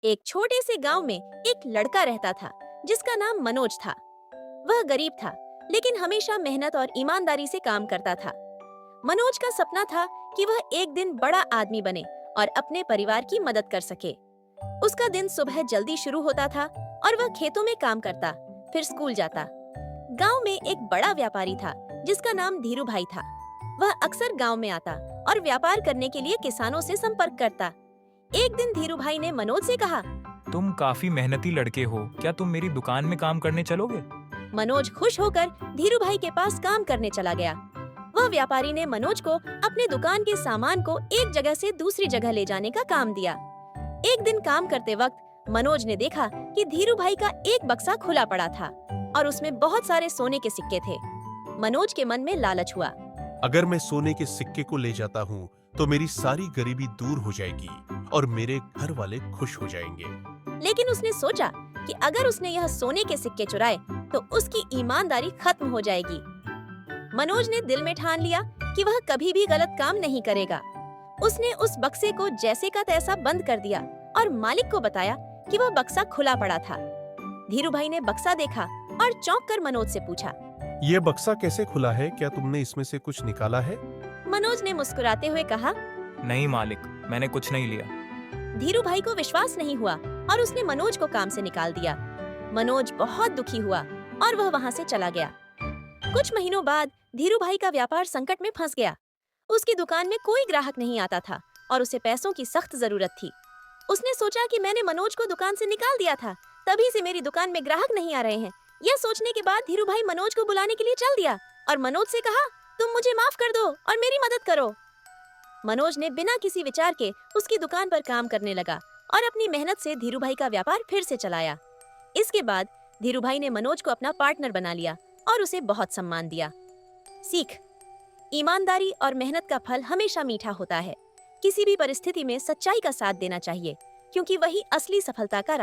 एक छोटे से गांव में एक लड़का रहता था जिसका नाम मनोज था। वह गरीब था, लेकिन हमेशा मेहनत और ईमानदारी से काम करता था। मनोज का सपना था कि वह एक दिन बड़ा आदमी बने और अपने परिवार की मदद कर सके। उसका दिन सुबह जल्दी शुरू होता था और वह खेतों में काम करता, फिर स्कूल जाता। गांव में एक बड़ा व्यापारी था जिसका नाम धीरू भाई था। वह अक्सर गांव में आता और व्यापार करने के लिए किसानों से संपर्क करता। एक दिन धीरू भाई ने मनोज से कहा, तुम काफी मेहनती लड़के हो, क्या तुम मेरी दुकान में काम करने चलोगे? मनोज खुश होकर धीरू भाई के पास काम करने चला गया। वह व्यापारी ने मनोज को अपने दुकान के सामान को एक जगह से दूसरी जगह ले जाने का काम दिया। एक दिन काम करते वक्त मनोज ने देखा कि धीरू भाई का एक बक्सा खुला पड़ा था और उसमें बहुत सारे सोने के सिक्के थे। मनोज के मन में लालच हुआ। अगर मैं सोने के सिक्के को ले जाता हूँ तो मेरी सारी गरीबी दूर हो जाएगी और मेरे घर वाले खुश हो जाएंगे। लेकिन उसने सोचा कि अगर उसने यह सोने के सिक्के चुराए तो उसकी ईमानदारी खत्म हो जाएगी। मनोज ने दिल में ठान लिया कि वह कभी भी गलत काम नहीं करेगा। उसने उस बक्से को जैसे का तैसा बंद कर दिया और मालिक को बताया कि वह बक्सा खुला पड़ा था। धीरू भाई ने बक्सा देखा और चौंक कर मनोज से पूछा, ये बक्सा कैसे खुला है? क्या तुमने इसमें से कुछ निकाला है? मनोज ने मुस्कुराते हुए कहा, नहीं मालिक, मैंने कुछ नहीं लिया। धीरू भाई को विश्वास नहीं हुआ और उसने मनोज को काम से निकाल दिया। मनोज बहुत दुखी हुआ और वह वहां से चला गया। कुछ महीनों बाद धीरू भाई का व्यापार संकट में फंस गया। उसकी दुकान में कोई ग्राहक नहीं आता था और उसे पैसों की सख्त जरूरत थी। उसने सोचा कि मैंने मनोज को दुकान से निकाल दिया था, तभी से मेरी दुकान में ग्राहक नहीं आ रहे हैं। यह सोचने के बाद धीरू भाई मनोज को बुलाने के लिए चल दिया और मनोज से कहा, तुम मुझे माफ कर दो और मेरी मदद करो। मनोज ने बिना किसी विचार के उसकी दुकान पर काम करने लगा और अपनी मेहनत से धीरू भाई का व्यापार फिर से चलाया। इसके बाद धीरू भाई ने मनोज को अपना पार्टनर बना लिया और उसे बहुत सम्मान दिया। सीख: ईमानदारी और मेहनत का फल हमेशा मीठा होता है। किसी भी परिस्थिति में सच्चाई का साथ देना चाहिए, क्योंकि वही असली सफलता का